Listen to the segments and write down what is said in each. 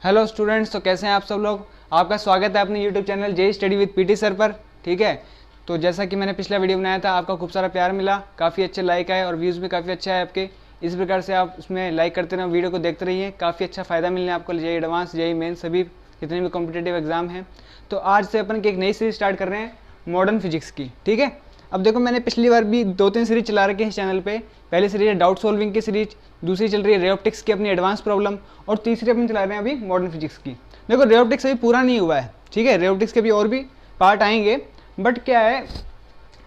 Hello students, तो कैसे हैं आप सब लोग। आपका स्वागत है अपने YouTube channel JEE study with PT sir पर। ठीक है, तो जैसा कि मैंने पिछला वीडियो बनाया था, आपका खूब सारा प्यार मिला, काफ़ी अच्छे लाइक आए और व्यूज़ भी काफ़ी अच्छा है आपके। इस प्रकार से आप उसमें लाइक करते रहें, वीडियो को देखते रहिए, काफ़ी अच्छा फ़ायदा मिलने आपको जेई एडवांस, जेई मेन, सभी जितने भी कॉम्पिटेटिव एग्जाम हैं। तो आज से अपन की एक नई सीरीज स्टार्ट कर रहे हैं मॉडर्न फिजिक्स की। ठीक है, अब देखो मैंने पिछली बार भी 2-3 सीरीज चला रखी है इस चैनल पे। पहली सीरीज है डाउट सॉल्विंग की सीरीज, दूसरी चल रही है रे ऑप्टिक्स की अपनी एडवांस प्रॉब्लम, और तीसरी अपन चला रहे हैं अभी मॉडर्न फिजिक्स की। देखो रे ऑप्टिक्स अभी पूरा नहीं हुआ है, ठीक है, रे ऑप्टिक्स के भी और भी पार्ट आएंगे। बट क्या है,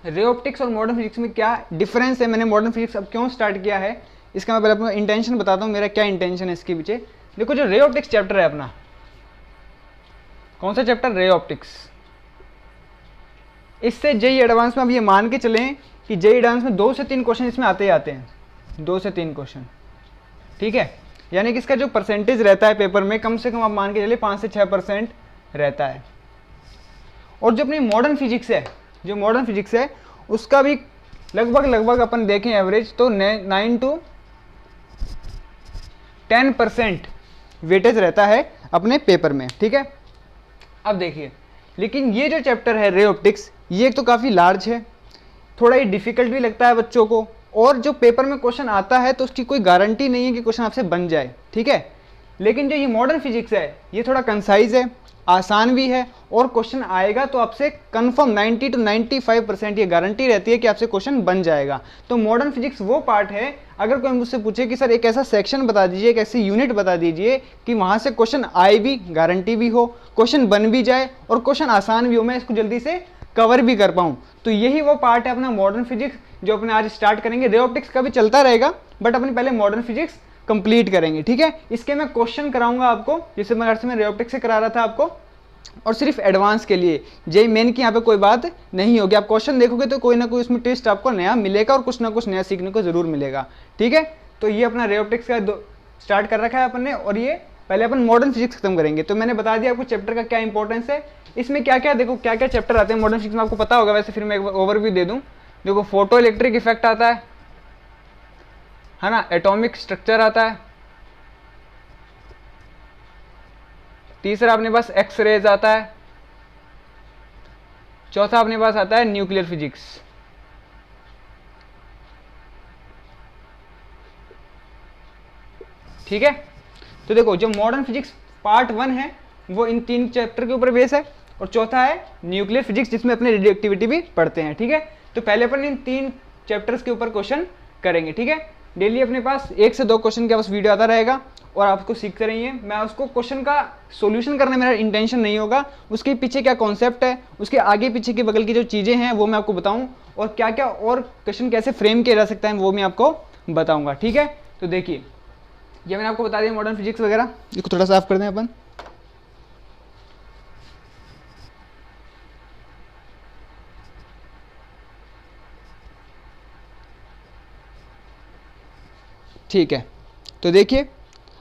रे ऑप्टिक्स और मॉडर्न फिजिक्स में क्या डिफरेंस है, मैंने मॉडर्न फिजिक्स अब क्यों स्टार्ट किया है, इसका मैं पहले अपना इंटेंशन बताता हूँ, मेरा क्या इंटेंशन है इसके पीछे। देखो जो रे ऑप्टिक्स चैप्टर है अपना, कौन सा चैप्टर, रे ऑप्टिक्स, इससे जेई एडवांस में अब ये मान के चलें कि जेई एडवांस में 2 से 3 क्वेश्चन इसमें आते ही आते हैं, 2 से 3 क्वेश्चन। ठीक है, यानी कि इसका जो परसेंटेज रहता है पेपर में, कम से कम आप मान के चलिए 5 से 6% रहता है। और जो अपनी मॉडर्न फिजिक्स है, जो मॉडर्न फिजिक्स है उसका भी लगभग अपन देखें एवरेज तो 9 to 10% वेटेज रहता है अपने पेपर में। ठीक है, अब देखिए, लेकिन ये जो चैप्टर है रे ऑप्टिक्स, ये एक तो काफ़ी लार्ज है, थोड़ा ये डिफिकल्ट भी लगता है बच्चों को, और जो पेपर में क्वेश्चन आता है तो उसकी कोई गारंटी नहीं है कि क्वेश्चन आपसे बन जाए। ठीक है, लेकिन जो ये मॉडर्न फिजिक्स है ये थोड़ा कंसाइज है, आसान भी है, और क्वेश्चन आएगा तो आपसे कंफर्म 90 to 95% ये गारंटी रहती है कि आपसे क्वेश्चन बन जाएगा। तो मॉडर्न फिजिक्स वो पार्ट है, अगर कोई मुझसे पूछे कि सर एक ऐसा सेक्शन बता दीजिए, एक ऐसी यूनिट बता दीजिए कि वहाँ से क्वेश्चन आए भी, गारंटी भी हो, क्वेश्चन बन भी जाए और क्वेश्चन आसान भी हो, मैं इसको जल्दी से कवर भी कर पाऊँ, तो यही वो पार्ट है अपना मॉडर्न फिजिक्स जो अपने आज स्टार्ट करेंगे। रे ऑप्टिक्स का भी चलता रहेगा, बट अपने पहले मॉडर्न फिजिक्स कंप्लीट करेंगे। ठीक है, इसके मैं क्वेश्चन कराऊंगा आपको, जैसे मैं रे ऑप्टिक्स से करा रहा था आपको, और सिर्फ एडवांस के लिए, जेई मेन की यहाँ पे कोई बात नहीं होगी। आप क्वेश्चन देखोगे तो कोई ना कोई उसमें टेस्ट आपको नया मिलेगा और कुछ ना कुछ नया सीखने को जरूर मिलेगा। ठीक है, तो ये अपना रे ऑप्टिक्स का स्टार्ट कर रखा है अपन ने, और ये पहले अपन मॉडर्न फिजिक्स खत्म करेंगे। तो मैंने बता दिया आपको चैप्टर का क्या इंपॉर्टेंस है, इसमें क्या क्या, देखो क्या क्या चैप्टर आते हैं मॉडर्न फिजिक्स में, आपको पता होगा वैसे, फिर मैं एक ओवरव्यू दे दूं। देखो फोटो इलेक्ट्रिक इफेक्ट आता है ना, एटॉमिक स्ट्रक्चर आता है, तीसरा अपने पास एक्स रेज आता है, चौथा अपने पास आता है न्यूक्लियर फिजिक्स, ठीक है। तो देखो जो मॉडर्न फिजिक्स पार्ट 1 है वो इन 3 चैप्टर के ऊपर बेस है, और चौथा है न्यूक्लियर फिजिक्स जिसमें अपने रेडियोएक्टिविटी भी पढ़ते हैं। ठीक है, तो पहले अपन इन 3 चैप्टर्स के ऊपर क्वेश्चन करेंगे। ठीक है, डेली अपने पास 1 से 2 क्वेश्चन के पास वीडियो आता रहेगा और आप उसको सीखते रहिए। मैं उसको क्वेश्चन का सॉल्यूशन करना मेरा इंटेंशन नहीं होगा, उसके पीछे क्या कॉन्सेप्ट है, उसके आगे पीछे के बगल की जो चीज़ें हैं वो मैं आपको बताऊं, और क्या क्या और क्वेश्चन कैसे फ्रेम किया जा सकता है वो मैं आपको बताऊंगा। ठीक है, तो देखिए ये मैंने आपको बता दिया मॉडर्न फिजिक्स वगैरह, इसको थोड़ा साफ कर दें अपन। ठीक है, तो देखिए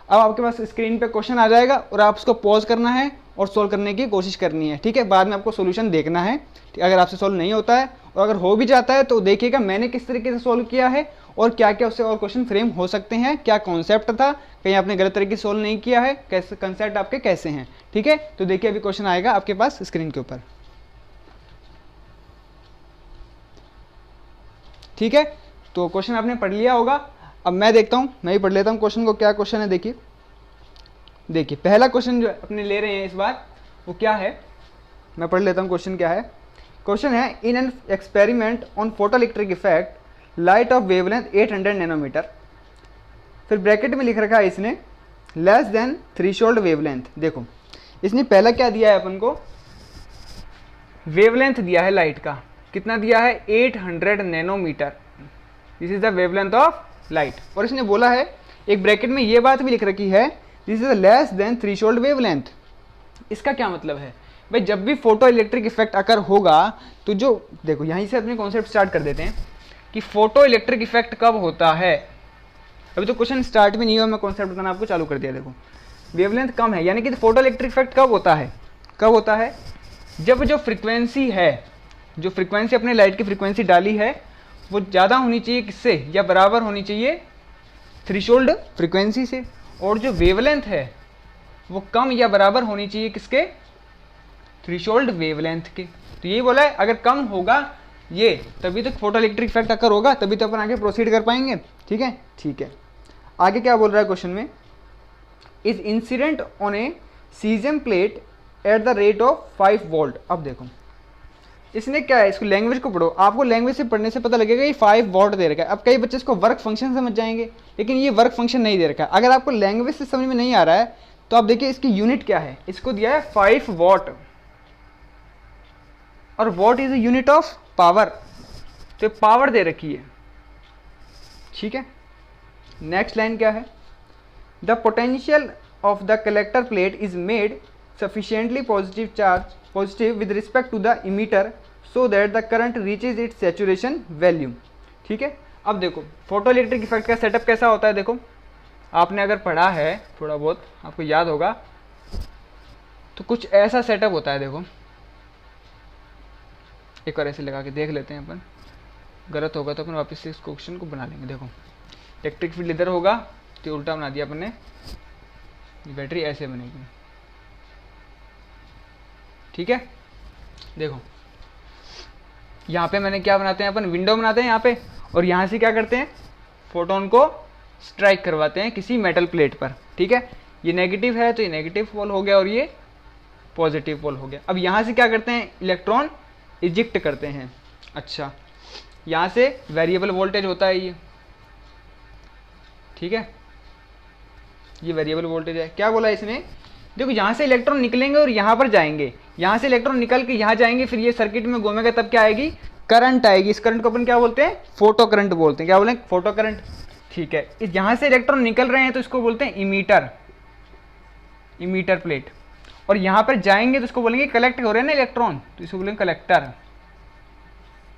अब आपके पास स्क्रीन पे क्वेश्चन आ जाएगा और आप उसको पॉज करना है और सोल्व करने की कोशिश करनी है। ठीक है, बाद में आपको सॉल्यूशन देखना है, अगर आपसे सोल्व नहीं होता है, और अगर हो भी जाता है तो देखिएगा मैंने किस तरीके से सोल्व किया है और क्या क्या उससे और क्वेश्चन फ्रेम हो सकते हैं, क्या कॉन्सेप्ट था, कहीं आपने गलत तरीके से सोल्व नहीं किया है, कैसे कंसेप्ट आपके कैसे हैं। ठीक है, तो देखिए अभी क्वेश्चन आएगा आपके पास स्क्रीन के ऊपर। ठीक है, तो क्वेश्चन आपने पढ़ लिया होगा, अब मैं देखता हूँ, मैं ही पढ़ लेता हूँ क्वेश्चन को, क्या क्वेश्चन है। देखिए पहला क्वेश्चन जो अपने ले रहे हैं इस बार वो क्या है, मैं पढ़ लेता हूँ क्वेश्चन क्या है। क्वेश्चन है, in an experiment on photo electric effect light of wavelength 800 nanometre, फिर ब्रैकेट में लिख रखा है इसने लेस देन थ्रेशोल्ड वेवलेंथ। देखो इसने पहला क्या दिया है अपन को, वेवलेंथ दिया है लाइट का, कितना दिया है 800 nanometre, this is the wavelength of light, और इसने बोला है एक ब्रैकेट में ये बात भी लिख रखी है this is less than threshold wavelength. इसका क्या मतलब है भाई, जब भी फोटो इलेक्ट्रिक इफेक्ट अगर होगा तो जो, देखो यहीं से अपने कॉन्सेप्ट स्टार्ट कर देते हैं कि फोटो इलेक्ट्रिक इफेक्ट कब होता है। अभी तो क्वेश्चन स्टार्ट भी नहीं हुआ, मैं कॉन्सेप्ट बताना आपको चालू कर दिया। देखो वेवलेंथ कम है, यानी कि फोटो इलेक्ट्रिक इफेक्ट कब होता है, कब होता है, जब जो फ्रीक्वेंसी है, जो फ्रीक्वेंसी अपने लाइट की फ्रीक्वेंसी डाली है वो ज़्यादा होनी चाहिए किससे, या बराबर होनी चाहिए थ्रेशोल्ड फ्रीक्वेंसी से, और जो वेवलेंथ है वो कम या बराबर होनी चाहिए किसके, थ्रेशोल्ड वेवलेंथ के। तो यही बोला है, अगर कम होगा ये तभी तो फोटो इलेक्ट्रिक इफेक्ट अकर होगा, तभी तो अपन आगे प्रोसीड कर पाएंगे। ठीक है, ठीक है। आगे क्या बोल रहा है क्वेश्चन में, is incident on A caesium plate at the rate of 5 volt. अब देखो इसने क्या है, इसको लैंग्वेज को पढ़ो, आपको लैंग्वेज से पढ़ने से पता लगेगा ये 5 वॉट दे रखा है। अब कई बच्चे इसको वर्क फंक्शन समझ जाएंगे, लेकिन ये वर्क फंक्शन नहीं दे रखा है। अगर आपको लैंग्वेज से समझ में नहीं आ रहा है तो आप देखिए इसकी यूनिट क्या है, इसको दिया है 5 वॉट, और what is unit of power, तो पावर दे रखी है। ठीक है, नेक्स्ट लाइन क्या है, the potential of the collector plate is made sufficiently positive with respect to the emitter so that the current reaches its saturation value। ठीक है, अब देखो फोटो इलेक्ट्रिक इफेक्ट का सेटअप कैसा होता है। देखो आपने अगर पढ़ा है थोड़ा बहुत, आपको याद होगा, तो कुछ ऐसा सेटअप होता है। देखो एक बार ऐसे लगा के देख लेते हैं अपन, गलत होगा तो अपन वापस से इस क्वेश्चन को बना लेंगे। देखो इलेक्ट्रिक फील्ड इधर होगा तो उल्टा बना दिया अपन ने, बैटरी ऐसे बनेगी। ठीक है, देखो यहाँ पे मैंने क्या बनाते हैं अपन, विंडो बनाते हैं यहाँ पे, और यहाँ से क्या करते हैं, फोटोन को स्ट्राइक करवाते हैं किसी मेटल प्लेट पर। ठीक है, ये नेगेटिव है तो ये नेगेटिव पोल हो गया और ये पॉजिटिव पोल हो गया। अब यहाँ से क्या करते हैं, इलेक्ट्रॉन इजेक्ट करते हैं। अच्छा, यहाँ से वेरिएबल वोल्टेज होता है ये। ठीक है, ये वेरिएबल वोल्टेज है। क्या बोला इसने, देखो यहाँ से इलेक्ट्रॉन निकलेंगे और यहाँ पर जाएंगे, यहाँ से इलेक्ट्रॉन निकल के यहाँ जाएंगे, फिर ये सर्किट में घूमेगा, तब क्या आएगी, करंट आएगी। इस करंट को अपन क्या बोलते हैं, फोटो करंट बोलते हैं। क्या बोलें, फोटो करंट। ठीक है, इस यहाँ से इलेक्ट्रॉन निकल रहे हैं तो इसको बोलते हैं इमीटर, इमीटर प्लेट, और यहाँ पर जाएंगे तो इसको बोलेंगे कलेक्ट हो रहे हैं ना इलेक्ट्रॉन, तो इसको बोलेंगे कलेक्टर,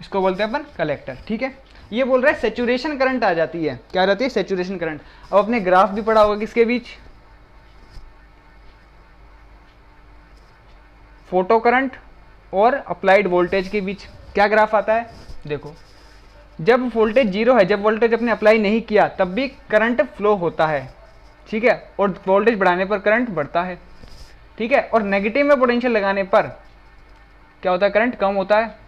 इसको बोलते हैं अपन कलेक्टर। ठीक है, ये बोल रहा है सेचुरेशन करंट आ जाती है। क्या आ जाती है, सेचुरेशन करंट। अब अपने ग्राफ भी पढ़ा होगा किसके बीच, फोटो करंट और अप्लाइड वोल्टेज के बीच क्या ग्राफ आता है। देखो जब वोल्टेज जीरो है, जब वोल्टेज अपने अप्लाई नहीं किया तब भी करंट फ्लो होता है। ठीक है, और वोल्टेज बढ़ाने पर करंट बढ़ता है। ठीक है, और नेगेटिव में पोटेंशियल लगाने पर क्या होता है, करंट कम होता है।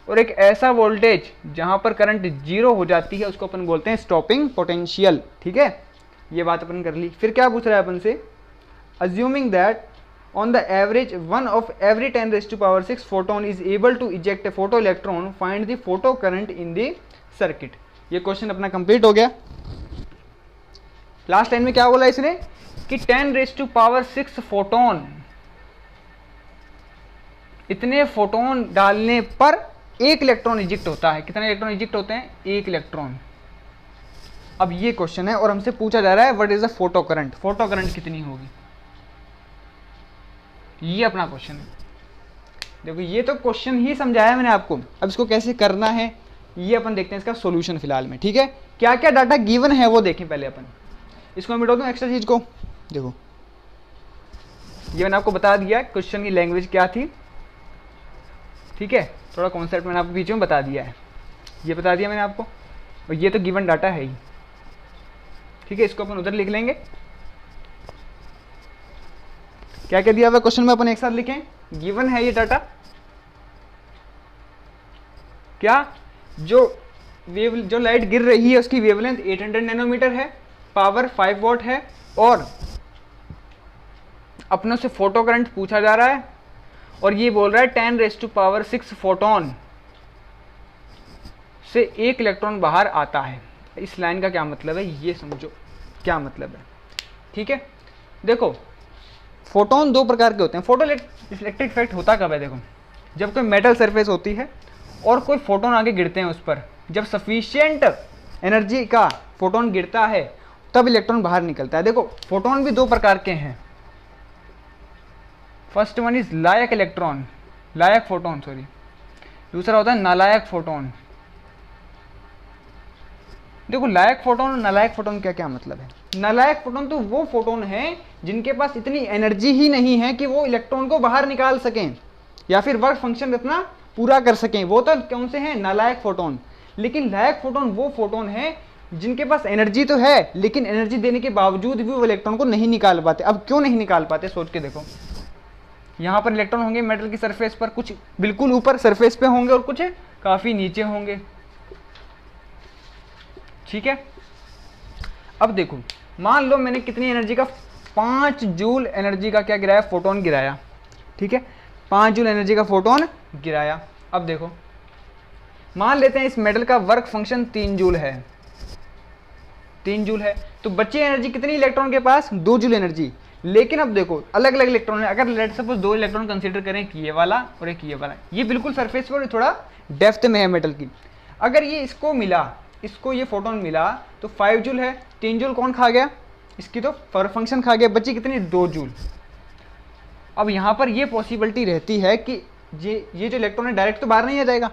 और एक ऐसा वोल्टेज जहां पर करंट जीरो हो जाती है उसको अपन बोलते हैं स्टॉपिंग पोटेंशियल। ठीक है, ये बात अपन कर ली। फिर क्या पूछ रहा है अपन से, assuming that on the average 1 of every 10⁻⁶ photon is able to eject a photoelectron, find the photo current in the circuit। ये क्वेश्चन अपना कंप्लीट हो गया। लास्ट लाइन में क्या बोला इसने कि 10⁻⁶ फोटोन, इतने फोटोन डालने पर एक इलेक्ट्रॉन इजेक्ट होता है। कितने इलेक्ट्रॉन इजेक्ट होते हैं, एक इलेक्ट्रॉन। अब ये क्वेश्चन है और हमसे पूछा जा रहा है what is the photo current, photo current कितनी होगी, ये अपना क्वेश्चन है। देखो ये तो क्वेश्चन ही समझाया मैंने आपको, अब इसको कैसे करना है ये अपन देखते हैं इसका सॉल्यूशन फिलहाल में। ठीक है, क्या क्या डाटा गिवन है वो देखें पहले अपन। इसको मैं मिटा दूं एक्स्ट्रा चीज को। देखो ये मैंने आपको बता दिया क्वेश्चन की लैंग्वेज क्या थी। ठीक है, थोड़ा कॉन्सेप्ट मैंने आपको बीच में बता दिया है, ये बता दिया मैंने आपको, और ये तो गिवन डाटा है ही। ठीक है, इसको अपन उधर लिख लेंगे। क्या क्या दिया हुआ क्वेश्चन में अपन एक साथ लिखें, गिवन है ये डाटा। क्या जो लाइट गिर रही है उसकी वेवलेंथ 800 नैनोमीटर है, पावर 5 वॉट है, और अपनों से फोटो करंट पूछा जा रहा है, और ये बोल रहा है 10⁻⁶ फोटोन से एक इलेक्ट्रॉन बाहर आता है। इस लाइन का क्या मतलब है ये समझो क्या मतलब है। ठीक है, देखो फोटोन दो प्रकार के होते हैं। फोटो इलेक्ट्रिक इफेक्ट होता कब है, देखो जब कोई मेटल सरफेस होती है और कोई फोटोन आगे गिरते हैं उस पर, जब सफिशिएंट एनर्जी का फोटोन गिरता है तब इलेक्ट्रॉन बाहर निकलता है। देखो फोटोन भी दो प्रकार के हैं, first one is like electron, like photon sorry, दूसरा होता है नालायक फोटोन। देखो लायक फोटोन और नालायक फोटोन क्या क्या मतलब है। नालायक फोटोन तो वो फोटोन है जिनके पास इतनी एनर्जी ही नहीं है कि वो इलेक्ट्रॉन को बाहर निकाल सकें या फिर वर्क फंक्शन इतना पूरा कर सकें, वो तो कौन से हैं, नालायक फोटोन। लेकिन लायक फोटोन वो फोटोन है जिनके पास एनर्जी तो है लेकिन एनर्जी देने के बावजूद भी वो इलेक्ट्रॉन को नहीं निकाल पाते। अब क्यों नहीं निकाल पाते, सोच के देखो। यहाँ पर इलेक्ट्रॉन होंगे मेटल की सरफेस पर, कुछ बिल्कुल ऊपर सरफेस पे होंगे और कुछ काफी नीचे होंगे, ठीक है। अब देखो, मान लो मैंने कितनी एनर्जी का, 5 जूल एनर्जी का क्या गिराया, फोटोन गिराया, ठीक है। 5 जूल एनर्जी का फोटोन गिराया। अब देखो, मान लेते हैं इस मेटल का वर्क फंक्शन 3 जूल है, 3 जूल है, तो बची एनर्जी कितनी इलेक्ट्रॉन के पास, 2 जूल एनर्जी। लेकिन अब देखो अलग अलग इलेक्ट्रॉन है, अगर लेट सपोज 2 इलेक्ट्रॉन कंसीडर करें, कि ये वाला और एक ये वाला, ये बिल्कुल सरफेस पर थोड़ा डेप्थ में है मेटल की। अगर ये इसको मिला, इसको ये फोटोन मिला तो 5 जूल है, 3 जूल कौन खा गया, इसकी तो वर्क फंक्शन खा गया, बची कितनी, 2 जूल। अब यहाँ पर ये पॉसिबिलिटी रहती है कि ये जो इलेक्ट्रॉन है डायरेक्ट तो बाहर नहीं आ जाएगा,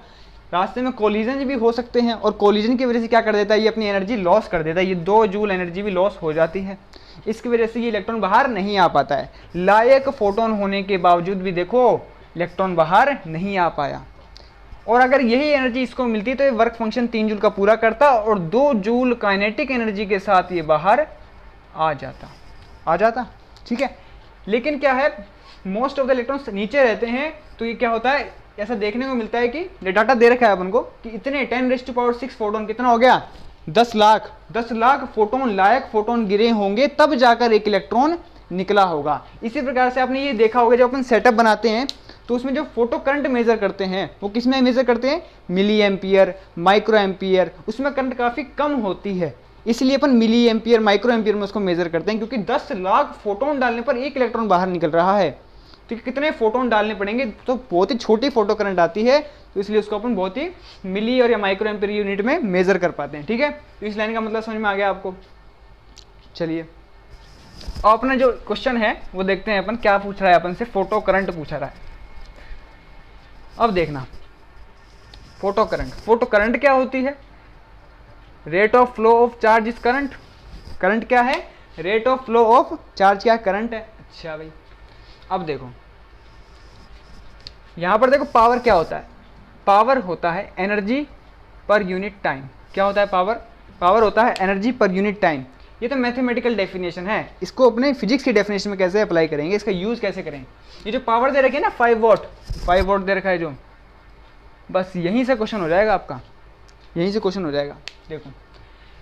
रास्ते में कोलिजन भी हो सकते हैं, और कोलिजन की वजह से क्या कर देता है, ये अपनी एनर्जी लॉस कर देता है, ये 2 जूल एनर्जी भी लॉस हो जाती है। इसकी वजह से ये इलेक्ट्रॉन बाहर नहीं आ पाता है। लायक फोटोन होने के बावजूद भी देखो इलेक्ट्रॉन बाहर नहीं आ पाया। और अगर यही एनर्जी इसको मिलती तो ये वर्क फंक्शन 3 जूल का पूरा करता और 2 जूल काइनेटिक एनर्जी के साथ ये बाहर आ जाता, ठीक है। लेकिन क्या है, मोस्ट ऑफ द इलेक्ट्रॉन्स नीचे रहते हैं, तो ये क्या होता है, ऐसा देखने को मिलता है कि ये डाटा दे रखा है अपन को कि इतने 10⁻6 फोटोन कितना हो गया, 10 लाख फोटोन, लायक फोटोन गिरे होंगे तब जाकर एक इलेक्ट्रॉन निकला होगा। इसी प्रकार से आपने ये देखा होगा, जब अपन सेटअप बनाते हैं तो उसमें जो फोटो करंट मेजर करते हैं वो किस में मेजर करते हैं, मिली एम्पियर, माइक्रो एम्पियर, उसमें करंट काफ़ी कम होती है, इसलिए अपन मिली एम्पियर, माइक्रो एम्पियर में उसको मेजर करते हैं, क्योंकि 10 लाख फोटोन डालने पर एक इलेक्ट्रॉन बाहर निकल रहा है, तो कितने फोटोन डालने पड़ेंगे, तो बहुत ही छोटी फोटो करंट आती है, तो इसलिए उसको अपन बहुत ही मिली और या माइक्रो एम्पियर यूनिट में मेजर कर पाते हैं, ठीक है। तो इस लाइन का मतलब समझ में आ गया आपको। चलिए और अपना जो क्वेश्चन है वो देखते हैं अपन क्या पूछ रहा है, अपन से फोटो करंट पूछा रहा है। अब देखना, फोटो करंट क्या होती है, rate of flow of charge is current. Current क्या है, rate of flow of charge क्या करंट है। अच्छा भाई, अब देखो यहां पर देखो पावर क्या होता है, पावर होता है एनर्जी पर यूनिट टाइम। क्या होता है पावर होता है एनर्जी पर यूनिट टाइम। ये तो मैथमेटिकल डेफिनेशन है, इसको अपने फिजिक्स की डेफिनेशन में कैसे अप्लाई करेंगे, इसका यूज कैसे करें। ये जो पावर दे रखी है ना 5 वॉट दे रखा है जो, बस यहीं से क्वेश्चन हो जाएगा आपका, यहीं से क्वेश्चन हो जाएगा। देखो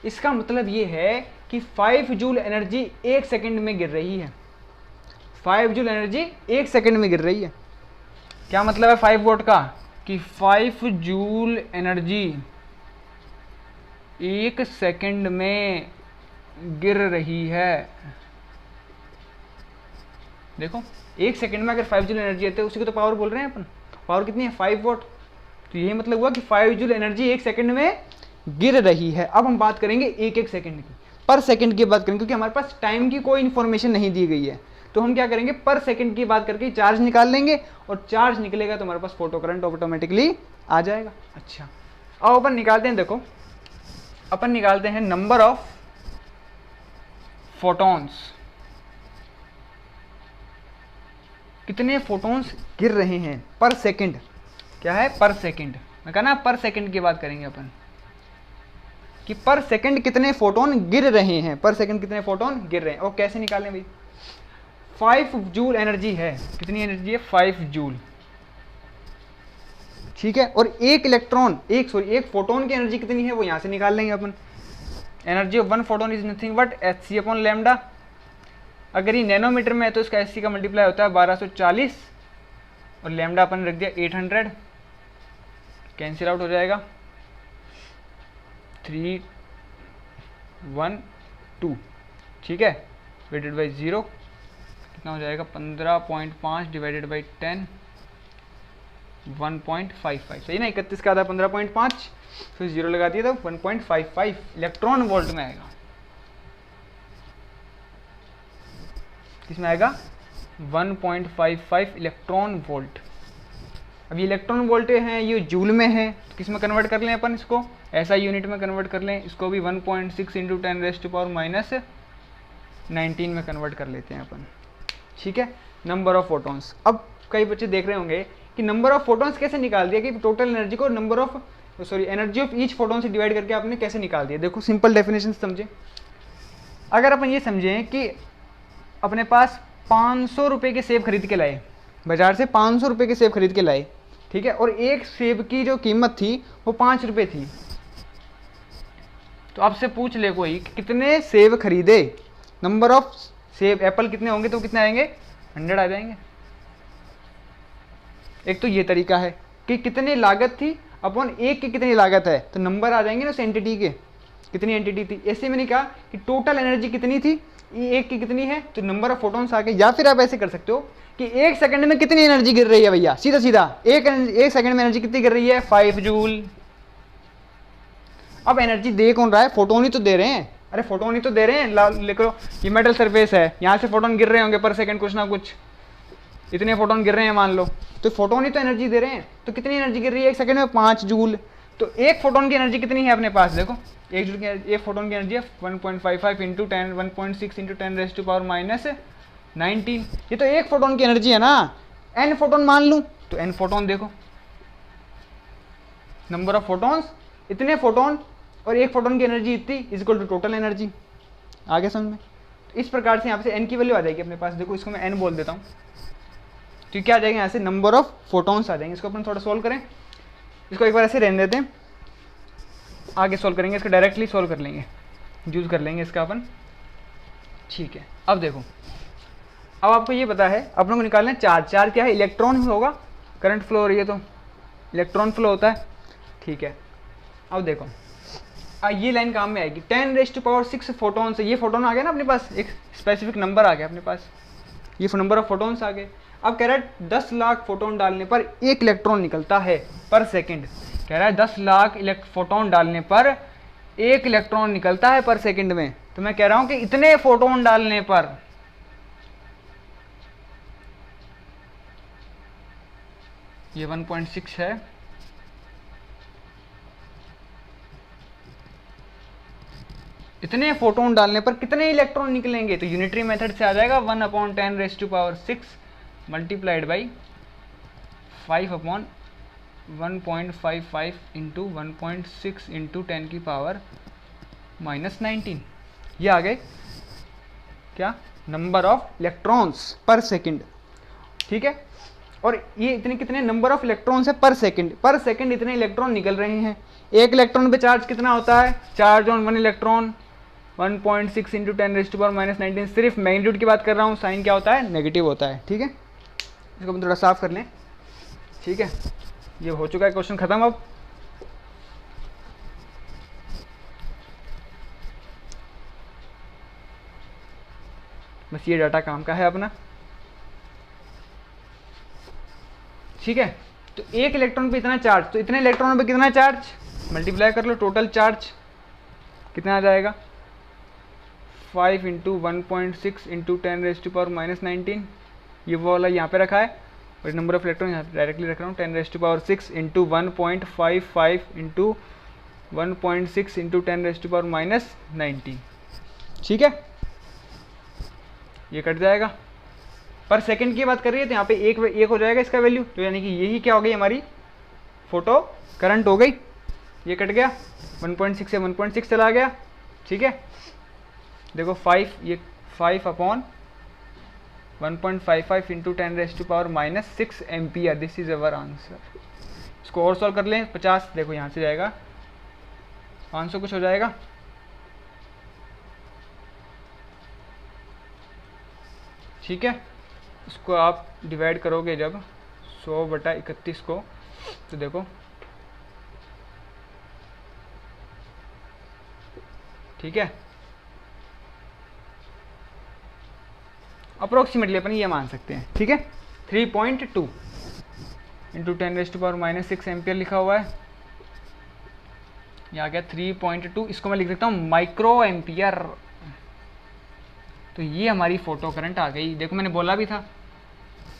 इसका मतलब ये है कि 5 जूल एनर्जी 1 सेकंड में गिर रही है, 5 जूल एनर्जी 1 सेकंड में गिर रही है। क्या मतलब है 5 वॉट का, कि 5 जूल एनर्जी 1 सेकंड में गिर रही है। देखो 1 सेकंड में अगर 5 जूल एनर्जी आती है उसी को तो पावर बोल रहे हैं अपन। पावर कितनी है, 5 वॉट। तो यही मतलब हुआ कि 5 जूल एनर्जी 1 सेकंड में गिर रही है। अब हम बात करेंगे एक सेकंड की, पर सेकंड की बात करेंगे, क्योंकि हमारे पास टाइम की कोई इन्फॉर्मेशन नहीं दी गई है, तो हम क्या करेंगे, पर सेकंड की बात करके चार्ज निकाल लेंगे, और चार्ज निकलेगा तो हमारे पास फोटो करंट ऑटोमेटिकली आ जाएगा। अच्छा अब अपन निकालते हैं, देखो अपन निकालते हैं नंबर ऑफ फोटॉन्स, कितने फोटॉन्स गिर रहे हैं पर सेकंड। क्या है, पर सेकंड। मैं कहना पर सेकंड की बात करेंगे अपन, कि पर सेकंड कितने फोटोन गिर रहे हैं, पर सेकंड कितने फोटोन गिर रहे हैं। और कैसे निकालें भाई, 5 जूल एनर्जी है, कितनी एनर्जी है, 5 जूल, ठीक है। और एक इलेक्ट्रॉन, एक फोटोन की एनर्जी कितनी है वो यहां से निकाल लेंगे अपन। Energy of 1 photon is nothing but hc upon lambda. अगर ये नैनोमीटर में है तो इसका hc का मल्टीप्लाई होता है 1240, और लैम्डा अपन रख दिया 800, कैंसिल आउट हो जाएगा 312, ठीक है, डिवाइडेड बाई 0 कितना हो जाएगा, 15.5 डिवाइडेड बाई 10 1.55, सही ना। 31 का आधा 15.5, फिर 0 लगा दिया तो 1.55 इलेक्ट्रॉन वोल्ट में आएगा। किसमें आएगा, 1.55 इलेक्ट्रॉन वोल्ट। अब ये इलेक्ट्रॉन वोल्ट हैं, ये जूल में है, तो किस में कन्वर्ट कर लें अपन, इसको ऐसा यूनिट में कन्वर्ट कर लें, इसको भी 1.6 इंटू 10⁻⁻19 में कन्वर्ट कर लेते हैं अपन, ठीक है। नंबर ऑफ फोटॉन्स, अब कई बच्चे देख रहे होंगे कि नंबर ऑफ फोटॉन्स कैसे निकाल दिया, कि टोटल एनर्जी को number of sorry energy of each photon से डिवाइड करके आपने कैसे निकाल दिया। देखो सिंपल डेफिनेशन समझे। अगर अपन ये समझें कि अपने पास 500 रुपये के सेब खरीद के लाए, बाजार से 500 रुपये के सेब खरीद के लाए, ठीक है, और एक सेब की जो कीमत थी वो 5 रुपये थी। तो आपसे पूछ ले कोई कि कितने सेब खरीदे, नंबर ऑफ सेब एप्पल कितने होंगे, तो कितने आएंगे, 100 आ जाएंगे। एक तो ये तरीका है कि कितनी लागत थी अपॉन एक की कितनी लागत है, तो नंबर आ जाएंगे ना उस एंटिटी के, कितनी एंटिटी थी। ऐसे मैंने कहा कि टोटल एनर्जी कितनी थी, एक की कितनी है, तो नंबर ऑफ फोटॉन्स आ गए। या फिर आप ऐसे कर सकते हो कि एक सेकंड में कितनी एनर्जी गिर रही है भैया, सीधा सीधा एक सेकंड में एनर्जी कितनी गिर रही है, 5 जूल। अब एनर्जी दे कौन रहा है, फोटोन ही तो दे रहे हैं। अरे फोटोन ही तो दे रहे हैं, लिख लो ये मेटल सरफेस है, यहाँ से फोटोन गिर रहे होंगे पर सेकंड कुछ ना कुछ, इतने फोटोन गिर रहे हैं मान लो, तो फोटोन ही तो एनर्जी दे रहे हैं। तो कितनी एनर्जी गिर रही है एक सेकंड में, 5 जूल। तो एक फोटोन की एनर्जी कितनी है अपने पास, देखो एक जूल की, एक फोटोन की एनर्जी है 1.55 इंटू 10 1.6 इंटू 10⁻⁻19। ये तो एक फोटोन की एनर्जी है ना। n फोटोन मान लूँ तो n फोटोन, देखो नंबर ऑफ फोटोन्स, इतने फोटोन और एक फोटोन की एनर्जी इतनी is equal to total energy. आगे समझ में। तो इस प्रकार से यहाँ से n की वैल्यू आ जाएगी अपने पास। देखो इसको मैं n बोल देता हूँ, तो क्या आ जाएगा यहाँ से, नंबर ऑफ फोटोन्स आ जाएंगे। इसको अपन थोड़ा सोल्व करें, इसको एक बार ऐसे रहने देते हैं, आगे सोल्व करेंगे, इसको डायरेक्टली सोल्व कर लेंगे, यूज कर लेंगे इसका अपन, ठीक है। अब देखो, अब आपको ये पता है अपन को निकालना है चार्ज। चार्ज क्या है, इलेक्ट्रॉन होगा, करंट फ्लो हो रही है तो इलेक्ट्रॉन फ्लो होता है, ठीक है। अब देखो ये लाइन काम में आएगी, 10⁻6 फोटोन से, ये फोटोन आ गया ना अपने पास, एक स्पेसिफिक नंबर आ गया अपने पास, ये नंबर ऑफ फोटोन्स आ गए। अब कह रहा है 10 लाख फोटोन डालने पर एक इलेक्ट्रॉन निकलता है पर सेकंड। कह रहा है 10 लाख फोटोन डालने पर एक इलेक्ट्रॉन निकलता है पर सेकंड में। तो मैं कह रहा हूं कि इतने फोटोन डालने पर ये 1.6 है, इतने फोटोन डालने पर कितने इलेक्ट्रॉन निकलेंगे, तो यूनिटरी मेथड से आ जाएगा 1/10⁻6 मल्टीप्लाइड बाई 5/1.55 इंटू 1.6 इंटू 10⁻⁻19। ये आ गए क्या, नंबर ऑफ इलेक्ट्रॉन्स पर सेकंड, ठीक है। और ये इतने कितने नंबर ऑफ इलेक्ट्रॉन्स है पर सेकंड इतने इलेक्ट्रॉन निकल रहे हैं। एक इलेक्ट्रॉन पे चार्ज कितना होता है, चार्ज ऑन 1 इलेक्ट्रॉन 1.6 इंटू 10⁻⁻19। सिर्फ मैग्नीट्यूड की बात कर रहा हूँ, साइन क्या होता है, नेगेटिव होता है, ठीक है। इसको हम थोड़ा साफ कर लें, ठीक है। ये हो चुका है क्वेश्चन खत्म। अब बस ये डाटा काम का है अपना, ठीक है। तो एक इलेक्ट्रॉन पे इतना चार्ज, तो इतने इलेक्ट्रॉन पे कितना चार्ज, मल्टीप्लाई कर लो, टोटल चार्ज कितना आ जाएगा, 5 इंटू 1.6 इंटू 10⁻⁻19। ये वो वाला यहाँ पे रखा है, और नंबर ऑफ इलेक्ट्रॉन यहाँ डायरेक्टली रख रहा हूँ, 10⁻6 इंटू 1.55 इंटू 1.6 इंटू 10⁻⁻19, ठीक है। ये कट जाएगा, पर सेकंड की बात कर रही है तो यहाँ पे एक हो जाएगा इसका वैल्यू, तो यानी कि यही क्या हो गई हमारी फोटो करंट हो गई। ये कट गया, 1.6 से 1.6 चला गया, ठीक है। देखो 5, ये 5/1.55 into 10⁻⁻6 ampere, this is our answer. इसको और सॉल्व कर लें, 50 देखो यहाँ से जाएगा 500 कुछ हो जाएगा, ठीक है। इसको आप डिवाइड करोगे जब 100/31 को, तो देखो ठीक है, अप्रोक्सीमेटली अपन ये मान सकते हैं, ठीक है। 3.2 इंटू 10⁻⁻6 एम्पियर लिखा हुआ है, ये आ गया 3.2। इसको मैं लिख सकता हूँ माइक्रो एम्पियर। तो ये हमारी फोटो करंट आ गई। देखो मैंने बोला भी था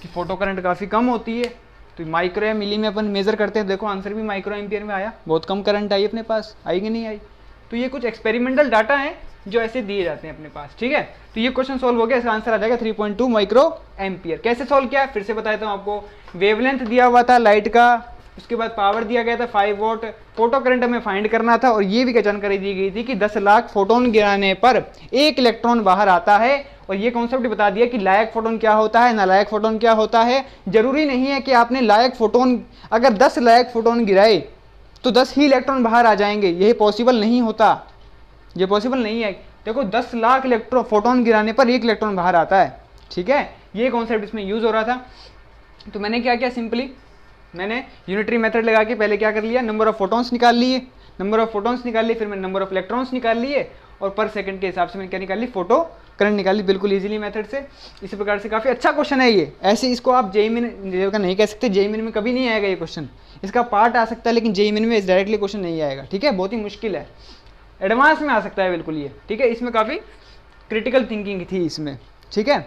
कि फोटो करंट काफ़ी कम होती है, तो माइक्रो या मिली में अपन मेजर करते हैं। देखो आंसर भी माइक्रो एम्पियर में आया, बहुत कम करंट आई अपने पास, आई कि नहीं आई। तो ये कुछ एक्सपेरिमेंटल डाटा है जो ऐसे दिए जाते हैं अपने पास, ठीक है। तो ये क्वेश्चन सोल्व हो गया, इसका आंसर आ जाएगा 3.2 माइक्रो एम्पियर। कैसे सोल्व किया, फिर से बताता हूँ आपको। वेवलेंथ दिया हुआ था लाइट का उसके बाद पावर दिया गया था 5 वॉट, फोटो करंट हमें फाइंड करना था, और ये भी क्या जानकारी दी गई थी कि 10 लाख फोटोन गिराने पर 1 इलेक्ट्रॉन बाहर आता है। और ये कॉन्सेप्ट बता दिया कि लायक फोटोन क्या होता है, नालायक फोटोन क्या होता है। जरूरी नहीं है कि आपने लायक फोटोन, अगर 10 लायक फोटोन गिराए तो 10 ही इलेक्ट्रॉन बाहर आ जाएंगे, यह पॉसिबल नहीं होता, ये पॉसिबल नहीं है। देखो 10 लाख इलेक्ट्रॉन फोटोन गिराने पर 1 इलेक्ट्रॉन बाहर आता है, ठीक है, ये कॉन्सेप्ट इसमें यूज हो रहा था। तो मैंने क्या किया, सिंपली मैंने यूनिटरी मेथड लगा के पहले क्या कर लिया, नंबर ऑफ फोटोन्स निकाल लिए, नंबर ऑफ फोटोन्स निकाल लिए, फिर मैंने नंबर ऑफ इलेक्ट्रॉन्स निकाल लिए, और पर सेकंड के हिसाब से मैंने क्या निकाल ली, फोटो करंट निकाल ली, बिल्कुल इजीली मेथड से। इसी प्रकार से काफ़ी अच्छा क्वेश्चन है ये, ऐसे इसको आप जेईई मेन का नहीं कह सकते, जेईई मेन में कभी नहीं आएगा ये क्वेश्चन, इसका पार्ट आ सकता है लेकिन जेईई मेन में डायरेक्टली क्वेश्चन नहीं आएगा, ठीक है, बहुत ही मुश्किल है, एडवांस में आ सकता है बिल्कुल ये, ठीक है, इसमें काफ़ी क्रिटिकल थिंकिंग थी इसमें, ठीक है।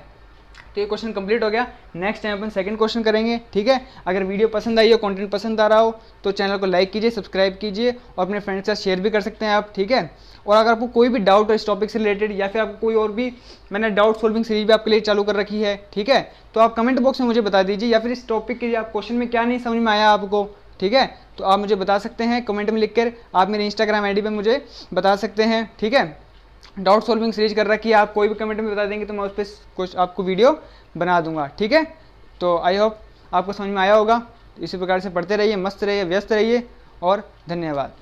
तो ये क्वेश्चन कंप्लीट हो गया। नेक्स्ट टाइम अपन सेकंड क्वेश्चन करेंगे, ठीक है। अगर वीडियो पसंद आई हो, कंटेंट पसंद आ रहा हो तो चैनल को लाइक कीजिए, सब्सक्राइब कीजिए, और अपने फ्रेंड्स के साथ शेयर भी कर सकते हैं आप, ठीक है। और अगर आपको कोई भी डाउट हो इस टॉपिक से रिलेटेड, या फिर आपको कोई और भी, मैंने डाउट सॉल्विंग सीरीज भी आपके लिए चालू कर रखी है, ठीक है, तो आप कमेंट बॉक्स में मुझे बता दीजिए, या फिर इस टॉपिक के आप क्वेश्चन में क्या नहीं समझ में आया आपको, ठीक है, तो आप मुझे बता सकते हैं कमेंट में लिखकर, आप मेरे इंस्टाग्राम आईडी पे मुझे बता सकते हैं, ठीक है। डाउट सॉल्विंग सीरीज कर रखी है, आप कोई भी कमेंट में बता देंगे तो मैं उस पर कुछ आपको वीडियो बना दूंगा, ठीक है। तो आई होप आपको समझ में आया होगा। इसी प्रकार से पढ़ते रहिए, मस्त रहिए, व्यस्त रहिए, और धन्यवाद।